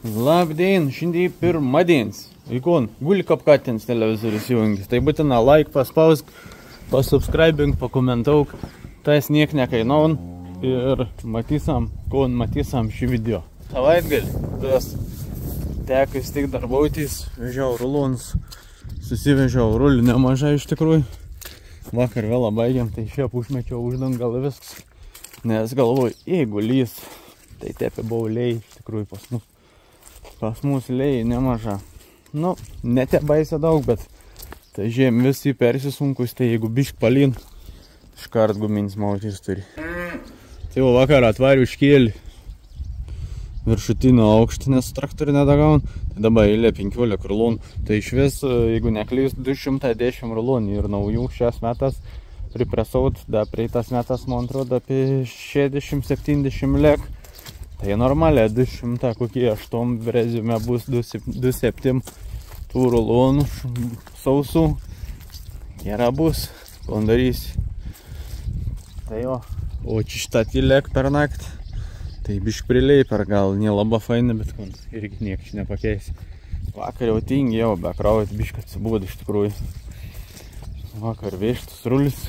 Labdien, šiandien pirmadienis. Ikon, guli kapkatins televizorius įjungis. Tai būtina like paspausk, pasubscribing, pakomentauk. Tas niek nekainaun ir matysam šį video. Savaitgalį, tas teko tik darbautis, vežiau rulonus, susivežiau rulį nemažai iš tikrųjų. Vakar vėlą baigiam, tai šiaip užmečiau uždangalą viskas. Nes galvoju, jeigu lys, tai tepė buvo lėjai iš tikrųjų pas mus. Pas mus lėjai nemaža. Nu, netė baisė daug, bet tai žiem visi persisunkus, tai jeigu bišk palin, iškart gumins mautys turi. Tai jau vakar atvariu iškėlį viršutinio aukštį, nes traktorių nedagaun. Tai dabar eilė 15 rulonų. Tai iš vis, jeigu neklys, 210 rulonų ir naujų šias metas pripresaut, da prieitas metas, man atrodo, apie 60-70 lek. Tai normaliai 200, kokie 8 rezime bus 27 tų rulonų sausų. Gera bus, kondarysi. Tai jo, o čištatį lek per naktį. Tai bišk priliai per gal nelaba faina, bet irgi niekas nepakeisi. Vakar jau tingėjau, be kraujat bišk atsibūda iš tikrųjų. Vakar vieštas rulis.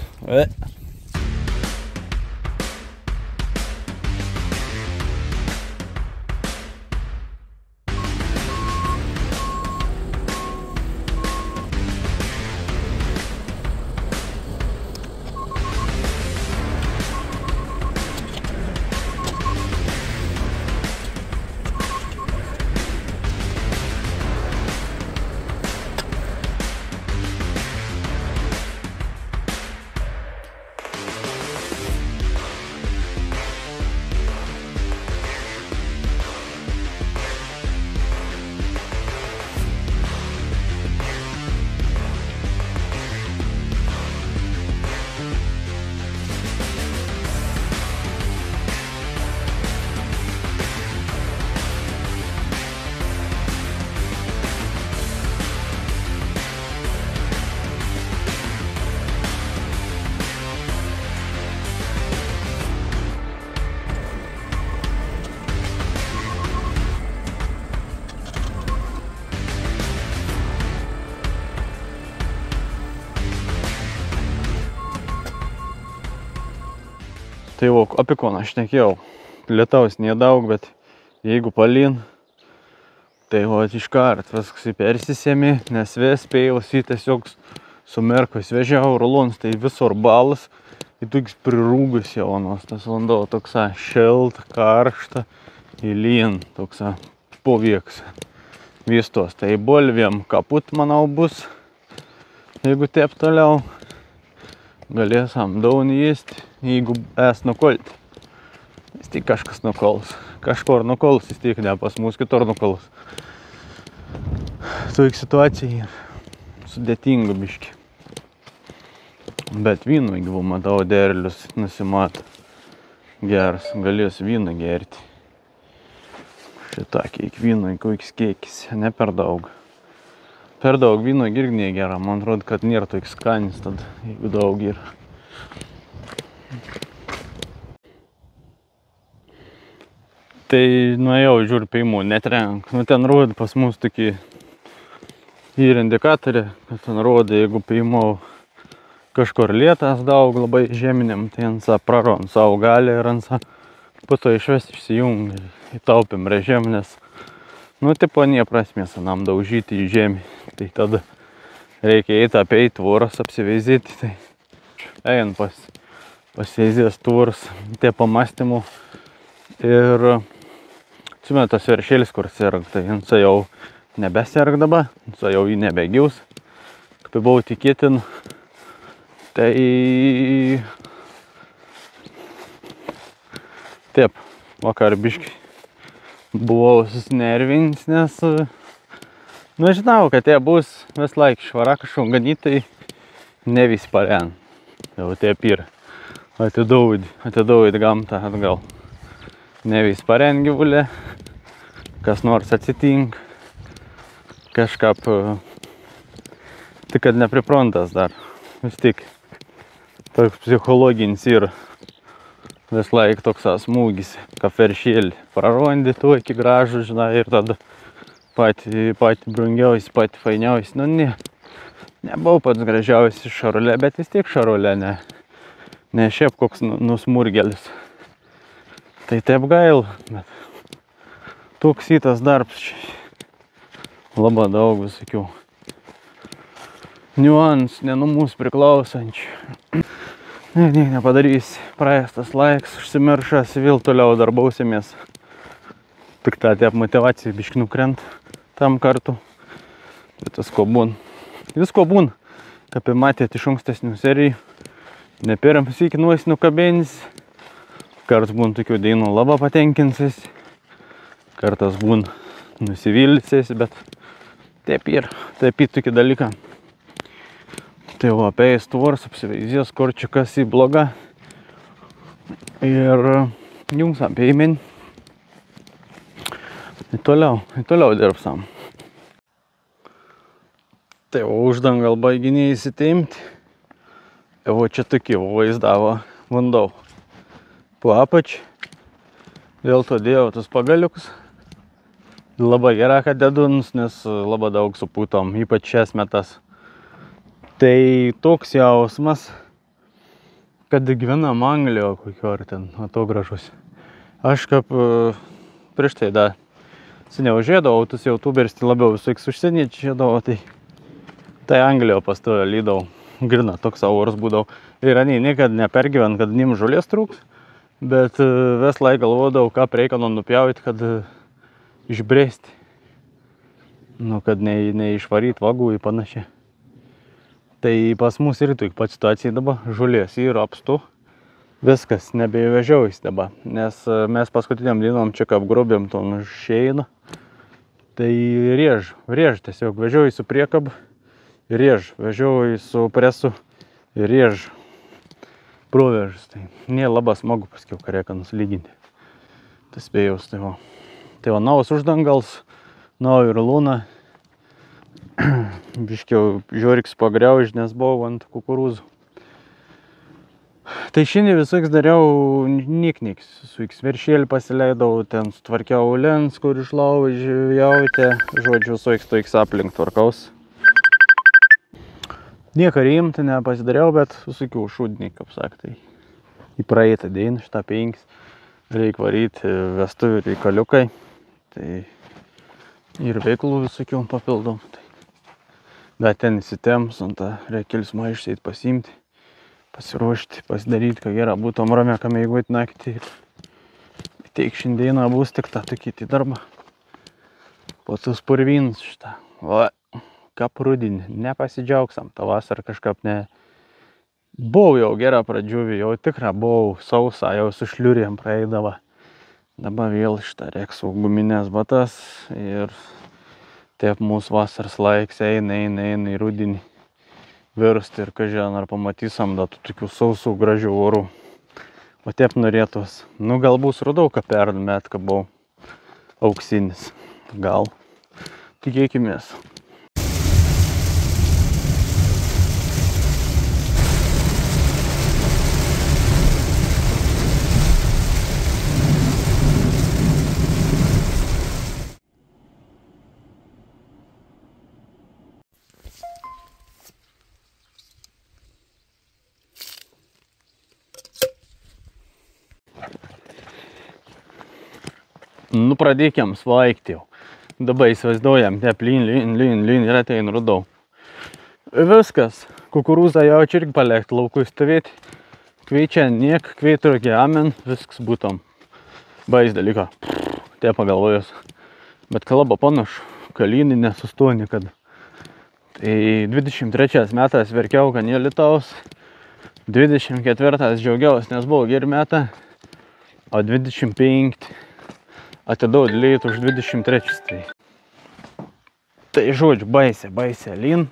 Tai jau apie ko aš nekėjau. Lietaus nedaug, bet jeigu palin, tai iškart viskas persisėmė, nes vis spėjus į tiesiog sumerkus vežiau rulonus, tai visur balas, į toks prirūgus jaunos, tas vanduo toks šilta, karšta, įlyn, toks povieks vystos. Tai bolvėm kaput, manau, bus, jeigu tep toliau. Galėsam daunį jėsti, jeigu es nukolti. Vis tik kažkas nukols. Kažkur nukols, vis tik ne pas mus kitur nukols. Tokia situacija sudėtinga biški. Bet vyno, jeigu matau derlius, nusimato geras, galės vyną gerti. Šitą kiek vyno, koks kiekis, ne per daug. Per daug vyno irgi negera, man atrodo, kad nėra toks skanis, tad jeigu daug yra. Tai nuėjau, žiūriu, paimų, netrenk. Nu, ten rodo pas mus tokį ir indikatorį, kad ten rodo, jeigu paimau kažkur lietas daug labai žeminiam, tai ant praron savo galį ir ant po to išves išsijungi, įtaupim režim, nes nu, tipo, neprasmės anam daužyti į žemį. Tai tada reikia eiti apeit tvoras, apsiveizyti. Tai eint pasiveizės tvoras, tie pamastymų. Ir atsimenu tas veršėlis, kur serg, tai jis jau nebeserg dabar, jis jau jį nebegiaus. Kaip buvau tikėtin, tai taip, vakar biškai buvau susinervins, nes nu, žinau, kad jie bus vis laik švara kažko ganytai ne vis paren. Jau taip ir atidaud gamtą atgal. Ne vis paren gyvulė, kas nors atsitink, kažkap, tik kad nepriprantas dar. Vis tik toks psichologinis ir vis laik toks smūgis, kaferšėlį. Prarondi tu iki gražų, žinai, ir tada patį brangiausi, patį fainiausi. Nu, nebuvau pats gražiausias šarulė, bet vis tiek šarulė, ne šiaip koks nusmurgelis. Tai taip gail, bet toks įtas darbs čia. Labai daug visokių niuansų, ne nuo mūsų priklausančių. Niek nepadarysi, praėstas laiks, užsimiršęs, vėl toliau darbausimės. Tik tą taip motivacija biškį nukrent tam kartu. Bet visko būn. Visko būn, kaip matėte iš ankstesnių serijų. Ne pirmą sykį nuosi nukabins. Kartais būn tokių dainų labai patenkinsis. Kartais būn nusivylusiais, bet taip ir tokį dalyką. Tai va, apeis tvors, apsivaizės, kur čia kas į blogą. Ir jums apeimin. Ir toliau dirbsam. Tai va, uždangal baiginiai įsitimti. Ir va, čia tokį vaizdavo vandau. Po apačią. Vėl to dėjau tus pagaliukus. Labai gera, kad deduns, nes labai daug supūtom, ypač šias metas. Tai toks jausmas, kad gyvenam Anglijoje kokio ar ten atogražuose. Aš kaip prieš tai dar seniau žiedavau, tus youtuberis tai labiau visoks užsieniečiai žiedavau, tai Anglijoje pastojo lydavau. Grina, toks auras būdavau. Ir niekad nepergyvent, kad nim žolės trūks, bet vis laik galvodavau, ką reikia nupjauti, kad išbrėsti. Nu, kad neišvaryt vagų į panašiai. Tai pas mus ir tokia pat situacija dabar, žolės yra apstu, viskas nebevežiaujasi dabar, nes mes paskutiniam dienom čia apgrobėm to šeiną, tai rėž tiesiog, vežiauju su priekabu, rėž, vežiauju su presu, rėž, provežus, tai nėra labai smagu paskiau, ką reikia nusilyginti, tas spėjaus, tai va, naus uždangals, nau ir lūna. Biškiau žiūriks pagriauž, nes buvau ant kukurūzų. Tai šiandien visoks dariau niks. Su veršėlį pasileidau, ten sutvarkiau lens, kur išlaužė jautė. Žodžiu, visoks aplink tvarkaus. Nieko rimta nepasidariau, bet visokių šūdiniai, kaip saktai. Į praeitą dieną, šitą 5. Reikia varyti vestuvių reikaliukai. Tai ir veiklų visokių papildom. Bet ten įsitemps, ant tą reikia kelis maišus eit pasiimti, pasiruošti, pasidaryti, ką gera būtų ramia, ką mėguoti naktį. Teik šiandieną bus tik tą tokį darbą. Po tus purvynus šitą. Va, kap rudinį, nepasidžiaugsam, tą vasarą kažkaip ne. Buvau jau gerą pradžiuvį, jau tikra buvau sausą, jau su šliurėm praeidava. Dabar vėl šitą reiks guminės batas ir taip mūsų vasaras laiks eina į rudinį virsti ir kažin ar pamatysim dar tokių sausų gražių orų. O taip norėtos. Nu, galbūt radau, ką pernmet, ką buvau auksinis. Gal. Tikėkimės. Nu, pradėkiam svaigti jau. Dabar įsivaizduojam, tep lyn ir atein radau. Viskas. Kukurūzą jau čia irgi palikti laukui stovėti. Kviečią niek, kvieturgi amen, viskas būtom. Bais dalyką. Tie pagalvojus. Bet kalba panašu, kalynį nesustoja niekada. Tai 23 metais verkiau, kad nė Lietuvos. 24 džiaugiaus, nes buvo geri metai. O 25 atidau dėlėjot už 23. Tai žodžiu, baisė lyn.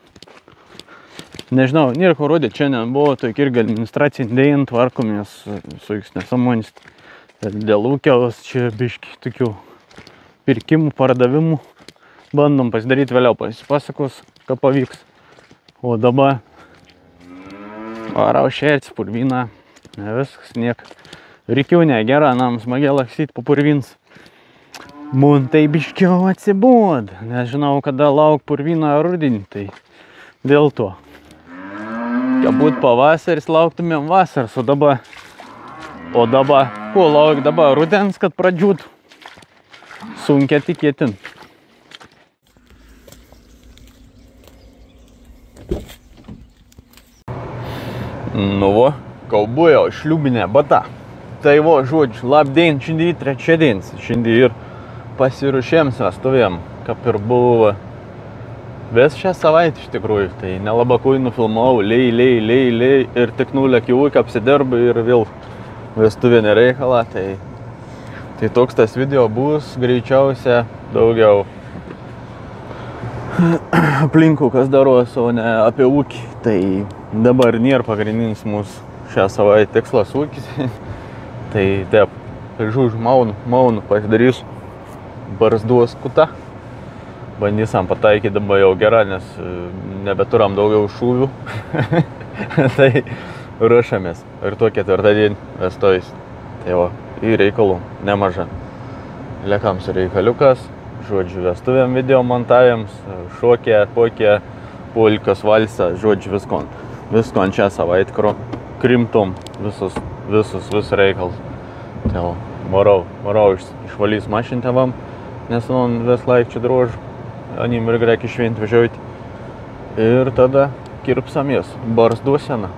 Nežinau, nėra ko rodyti, šiandien buvo tokia irgi administracinė dėjant, tvarkomės su jūs nesamonės. Dėl ūkiaus čia biški tokių pirkimų, pardavimų. Bandom pasidaryti vėliau pasakos, ką pavyks. O dabar varau šerci, purvyną, ne viskas, niek. Rikiūnė gera, nam smagiai lakstyt po purvins. Man tai biškiau atsibod, nežinau kada lauk purviną rudinį, tai dėl to. Kad būt pavasaris, lauktumėm vasaras, o dabar, ko lauk dabar rudens, kad pradžiūtų. Sunkia tikėtin. Nu vo, kaubuojo šliubinė bata. Tai vo, žodžiu, labdien, šiandien trečiadienis, šiandien ir pasiruošėm vestuvėm, kaip ir buvo vis šią savaitę iš tikrųjų. Tai nelabakui nufilmavau, lei ir tik nulėkiau, apsidirbu ir vėl vestuvinė reikalą. Tai toks tas video bus greičiausia daugiau aplinkų, kas daros, o ne apie ūkį. Tai dabar nėra pagrindinis mūsų šią savaitę tikslas ūkis. Tai taip, žodžiu, maunu pasidarysiu barzdos kutą. Bandysam pataikyti dabar jau gerą, nes nebeturam daugiau šūvių. Tai ruošiamės. Ir tuo ketvirtadienį vestuvės. Tai va, į reikalų nemaža. Liekam su reikaliukas, žodžiu, vestuvėm video montavėms, šokė, pokė, polkas, valsa, žodžiu, viskon čia savaitę krimtom visus reikalus. Tai va, varau išvalys mašinį tevam, nes man vis laik čia drožu, anim ir grek išvient važiuoti. Ir tada kirpsamės, barzduosena.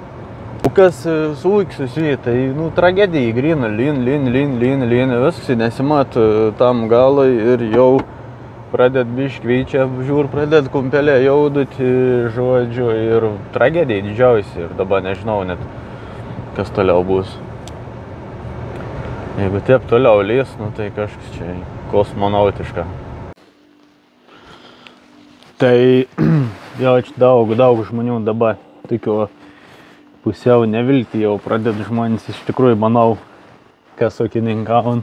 O kas su ūkiu susiję, tai tragedija grina, lin, viskas nesimat tam galai ir jau pradėt biškveičia, žiūr, pradėt kumpelė jaudut, žodžiu, ir tragedija didžiausia. Ir dabar nežinau net, kas toliau bus. Jeigu taip toliau lės, tai kažkas čia kosmonautiška. Tai jau čia daug žmonių dabar tikiu pusiau nevilti jau pradėt žmonės iš tikrųjų, manau, kas ūkininkaun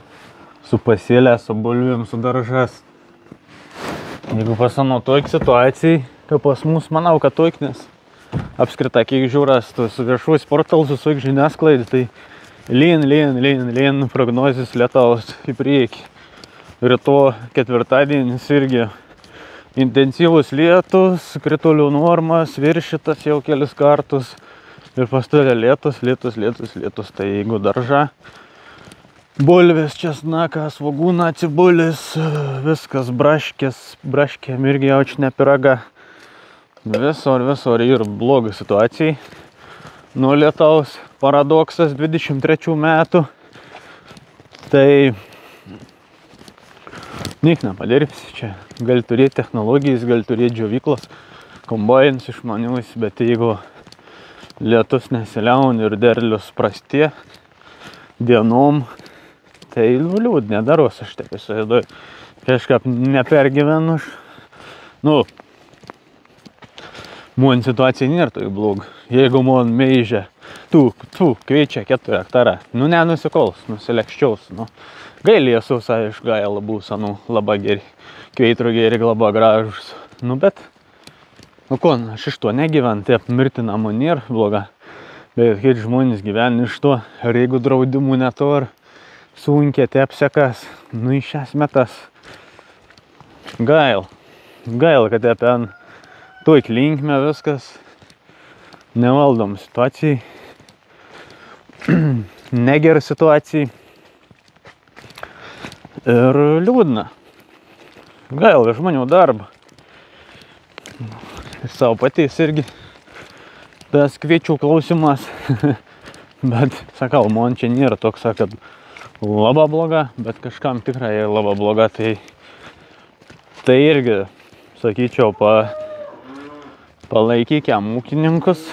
su pasėlė, su bulvėm, su daržas. Jeigu pasano toik situacijai, kaip pas mus, manau, kad toik, nes apskritai, kiek žiūras, su viešuoju portalu, su žiniasklaida, tai lien prognozės lietaus į priekį. Rytoj ketvirtadienis irgi intensyvus lietus, kritulių normas viršytas jau kelis kartus ir pastovė lietus. Tai jeigu darža, bulvės, česnakas, svogūna, cibulis, viskas braškėm irgi jaučinė piraga. Visor ir bloga situacijai. Nuo lietaus paradoksas 23 metų. Tai niek nepadirbsi čia. Gali turėti technologijas, gali turėti džiovyklas, kombajns išmanius, bet jeigu lietus nesiliaun ir derlius prastie dienom, tai liūdnė daros, aš taip įsivaizduoju. Kažkaip nepergyvenu. Man situacija nėra tai bloga. Jeigu man meižia, kviečia 4 hektarą, nenusikols, nusilekščiaus. Gailėsus, aišku, gaila bus, labai geri, kveitro geri, labai gražus. Bet, aš iš to negyvenu, taip mirtina man nėra bloga. Bet kaip žmonės gyvena iš to, ir jeigu draudimų neto, ar sunkiai taip sekas, iš esmės gaila, kad taip toik linkme viskas, nevaldom situacijai, negera situacijai ir liūdna. Gaila žmonių darbą. Ir savo patys irgi tas kviečių klausimas. Bet, sakau, man čia nėra toks, kad labai bloga, bet kažkam tikrai labai bloga. Tai irgi, sakyčiau, palaikykiam ūkininkus.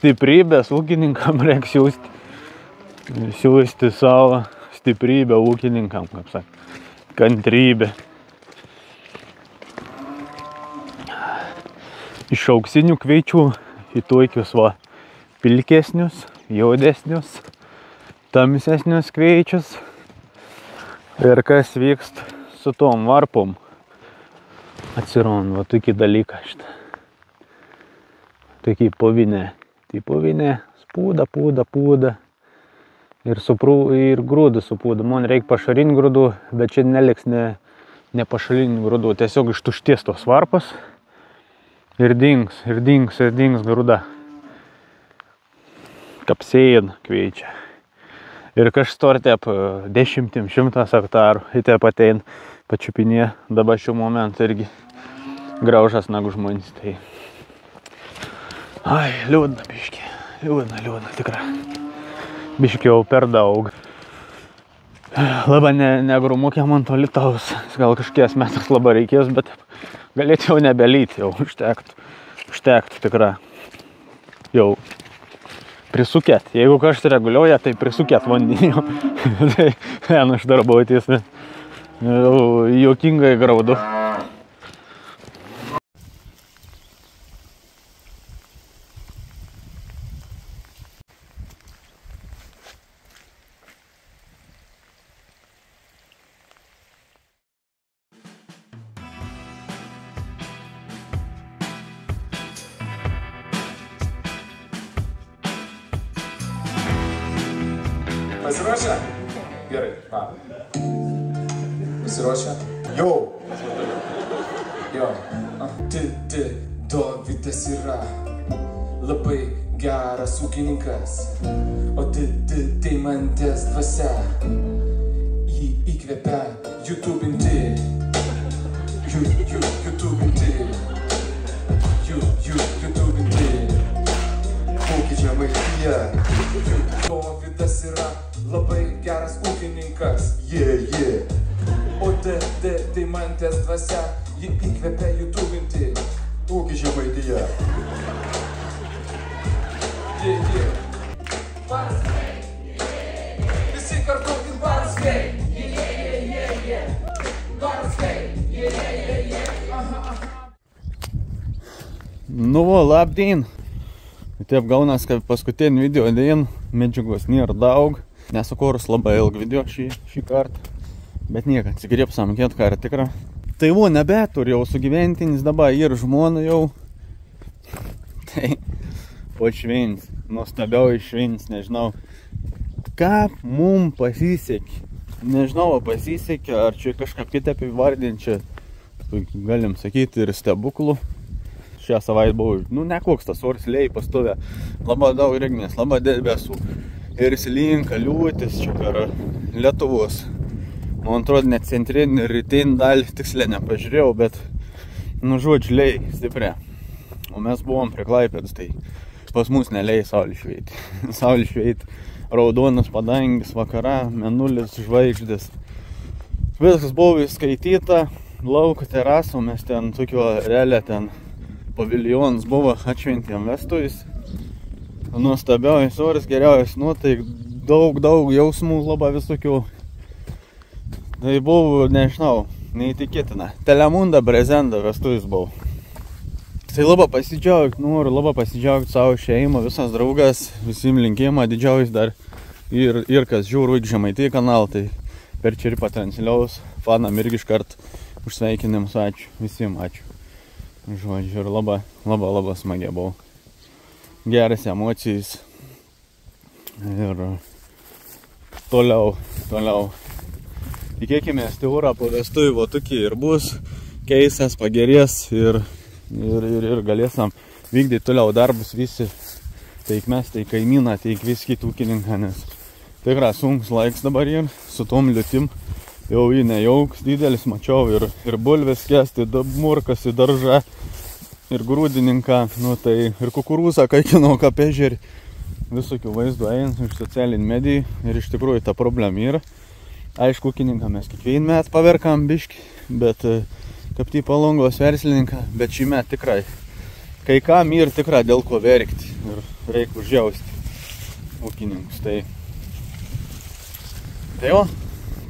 Stiprybės ūkininkam reiks siūsti savo stiprybę ūkininkam, kaip sakė, kantrybė. Iš auksinių kviečių į tokius pilkesnius, juodesnius, tamsesnius kviečius. Ir kas vyksta su tom varpom. Atsiranda tokį dalyką šitą. Tokį povinę. Tai povinę spūda. ir grūdų supūdu. Man reikia pašarinių grūdų, bet čia neliks ne pašarinių grūdų. Tiesiog ištušties tos varpas ir dings grūda. Kapsėjan kviečią. Ir kažkas tortė apie 10-100 hektarų. Į te patein pačiupinė. Dabar šiuo momentu irgi graužas negu žmonės. Tai... Ai, liūdna biškį. Liūdna tikrai. Biškį jau per daug. Labai negrumukė man to litaus. Gal kažkies metas labai reikės, bet galėtų jau nebelyti. Jau užtektų tikrai. Jau prisukėt. Jeigu kažkas reguliuoja, tai prisukėt vandenį. Tai ten aš darbuotis. Juokingai graudu. Pasiruošę? Gerai, va. Pasiruošę? Jau! Jo. Dovydas yra labai geras ūkininkas, o Deimantės dvasia jį įkvepia YouTubinti. YouTubinti. Ūkį Žemaitija. Dovydas yra labai geras ūkininkas. O Deimantės dvasia jį įkvepia YouTubinti. Ūkį Žemaitija. Barskai. Visi kartu ir barskai. Barskai. Nu, labdien. Taip gaunas, kad paskutinį video dien, medžiagos nėra daug. Nesukūrus labai ilgą video šį kartą. Bet nieko, atsigriepsam kiet kartą tikrą. Tai nebeturi jau sugyventinis dabar ir žmona jau. Tai o švins, nuostabiau švins, nežinau. Ką mum pasisekė? Nežinau, pasisekė, ar čia kažką kitą apivardinti, čia galim sakyti ir stebuklų. Šią savaitę buvo, nekoks tas oras lėjai pastovė, labai daug regnės, labai debesų. Ir slinka liūtis čia per Lietuvos. Man atrodo, net centrinį rytinį dalį tiksliai nepažiūrėjau, bet, žodžiu, lėjai stipriai. O mes buvom prie Klaipėdos, tai pas mus nelėjai saulė šveiti. Saulė šveiti, raudonas padangis, vakara, mėnulis, žvaigždės. Viskas buvo įskaityta, lauko terasų, mes ten tokio realiai ten paviljonas buvo, atšventėm vestuvis. Nuostabiaujas oras, geriausias nuotaik, daug jausmų, labai visokių. Tai buvo, nežinau, neįtikėtina. Telemunda Brezenda vestuvis buvo. Tai labai pasidžiaugti, noriu labai pasidžiaugti savo šeimą, visas draugas, visim linkėjimą didžiausias dar. Ir kas žiūri Žemaitija kanalą, tai per čia ir patransliaus. Fanam irgi iškart užsveikinimus, ačiū. Visiem ačiū. Žodžiu, ir labai smagiai buvau. Geras emocijas. Ir toliau. Tikėkimės, tai ura po vestuvių tokie ir bus. Keisas, pagerės ir galėsim vykdyti toliau darbus visi. Teik mes, teik kaimyną, teik vis kitų ūkininką, nes tikrai sunkus laiks dabar ir su tom liūtim. Jau jį nejauks didelis, mačiau ir bulvės kesti, murkas į daržą, ir grūdininką, tai ir kukurūzą kaikino kapežerį. Visokių vaizdų eina iš socialinių medijų ir iš tikrųjų ta problema yra. Aišku, ūkininką mes kiekvieną metą paverkam biškį, bet kaip tai Palangos verslininką, bet šį metą tikrai. Kai kam yra tikrai dėl ko verkti ir reikia užjausti ūkininkus. Tai jo,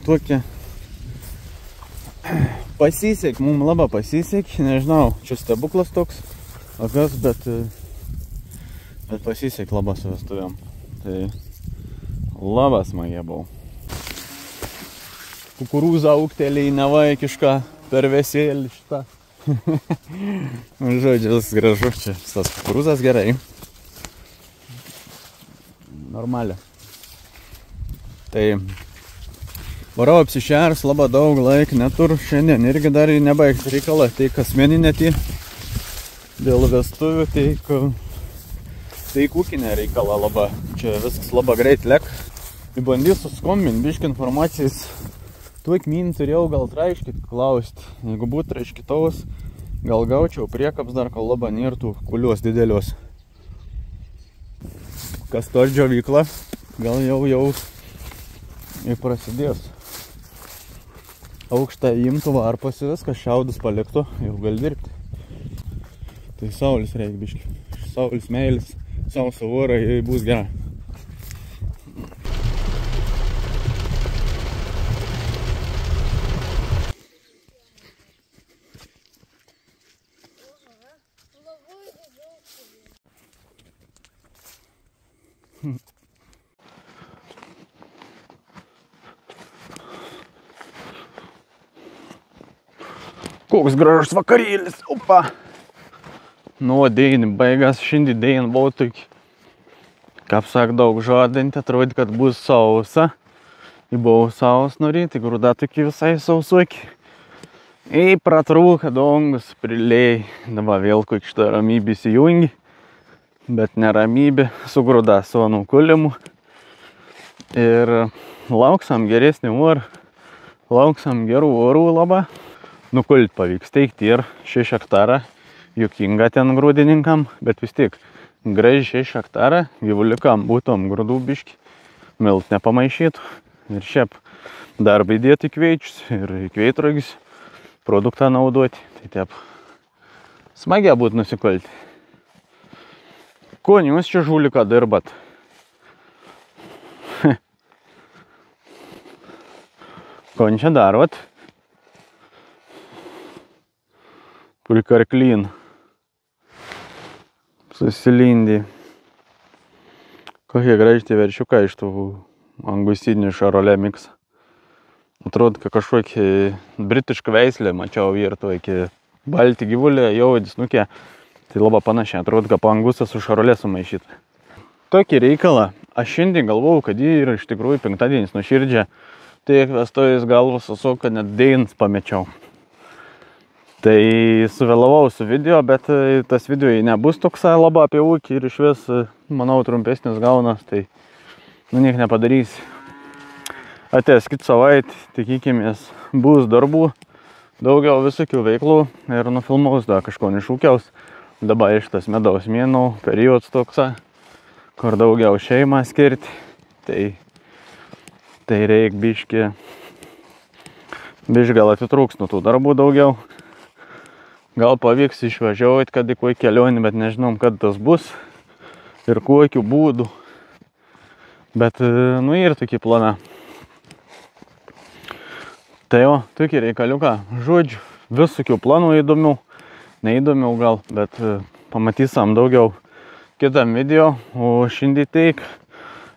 tokia. Pasisekė, mums labai pasisekė, nežinau, čia stebuklas toks, kas, bet pasisekė labai su vestuvėm. Tai labai smagiai buvau. Kukurūzą ūgtelėjai nevaikišką per vesėlį šitą. Žodžiu, viskas gražu, čia tas kukurūzas gerai. Normaliai. Tai varau apsišers, labai daug laik netur, šiandien irgi dar nebaigs reikalą, tai asmeninė tai dėl vestuvių, tai kūkinė reikalą labai, čia viskas labai greit lek. Tai bandysiu skombinti biškį informacijas, tuo kmin turėjau gal traiškit klausti, jeigu būtų traiškitaus, gal gaučiau priekaps dar, kol labai nėrtų kulios didelios. Kas to džiovykla, gal jau prasidės. Aukštą imtų varpasi viskas, šiaudus paliktų, jau gali dirbti. Tai saulis reikia biškį. Saulis meilis, sausa orą, jai bus gera. Koks gražus vakarėlis, opa! Nu, dėjini baigas, šiandien dėjin buvau tokie, kaip sak, daug žadinti, atrodė, kad bus sausa. I buvau saus norėti, grūda tokie visai sausuoki. I pratrūka dongus, prilėjai, dabar vėl kokį ramybę įsijungi, bet neramybė su grūda su nukulimu. Ir lauksam geresnį orą, lauksam gerų orų labai. Nukult pavyks teikti ir 6 hektarą, juokinga ten grūdininkam, bet vis tiek gražiai 6 hektarą gyvuliukam būtum grūdų biškį, milt nepamaišytų. Ir šiaip darbą įdėti kviečius ir kveitrogis, produktą naudoti, tai taip smagia būtų nusikulti. Ko jūs čia žuliką dirbat? Ko čia darot? Pulkarklyn. Susilindį. Kokie graži tie veršiukai iš tų angusidinių šarolė miks. Atrodo, kad kažkokį britišką veislę mačiau ir tokį baltį gyvulį, jaudį, snukė. Tai labai panašiai, atrodo, kad angusą su šarolė sumaišyta. Tokį reikalą, aš šiandien galvojau, kad jį yra iš tikrųjų penktadienis nuoširdžia. Tai vestojus galvos susu, kad net dėjins pamečiau. Tai suvėlavau su video, bet tas video nebus toks labai apie ūkį ir iš vis, manau, trumpesnis gaunas, tai niek nepadarys. Atės kitą savaitę, tikėkimės, bus darbų, daugiau visokių veiklų ir nufilmaus dar kažko nešūkiaus. Dabar iš tas medaus mėnau, periods toks, kur daugiau šeimą skirti, tai reik biškį gal atitrūks nuo tų darbų daugiau. Gal pavyks išvažiuoti, kad į kokį kelionį, bet nežinom, kad tas bus ir kokiu būdu. Bet, ir tokį planą. Tai jo, tokį reikaliuką. Žodžiu, visokių planų įdomių, neįdomių gal, bet pamatysim daugiau kitam video. O šiandien teik,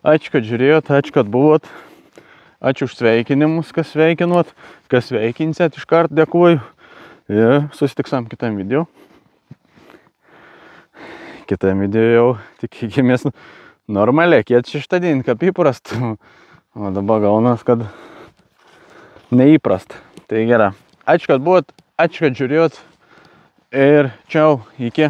ačiū, kad žiūrėjot, ačiū, kad buvot. Ačiū už sveikinimus, kas sveikinot, kas sveikinsėt, iškart dėkuoju. Ir susitiksam kitam video. Kitam video jau tikėkimės normaliai, kiet šeštadienį, kaip įprast. O dabar gaunas, kad neįprast. Tai gerai. Ačiū, kad buvot, ačiū, kad žiūrėjot. Ir čiau, iki.